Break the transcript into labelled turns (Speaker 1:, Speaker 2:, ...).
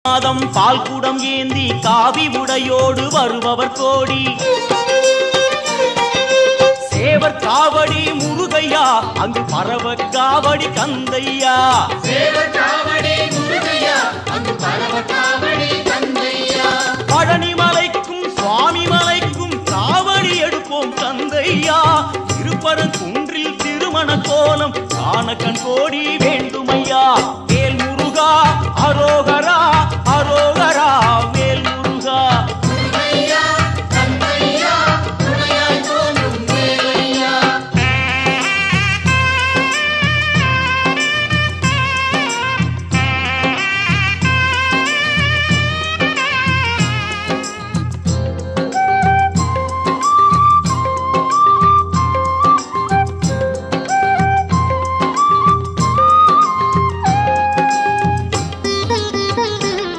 Speaker 1: மாதம் பால் குடம் ஏந்தி காவி உடையோடு வருபவர் கோடி சேவர் காவடி முருகையா அங்கு பரவ காவடி கந்தையா பழனி மலைக்கும் சுவாமி மலைக்கும் காவடி எடுப்போம் கந்தையா திருப்பரங்குன்றில் திருமண கோலம் காண கண் கோடி வேண்டுமையா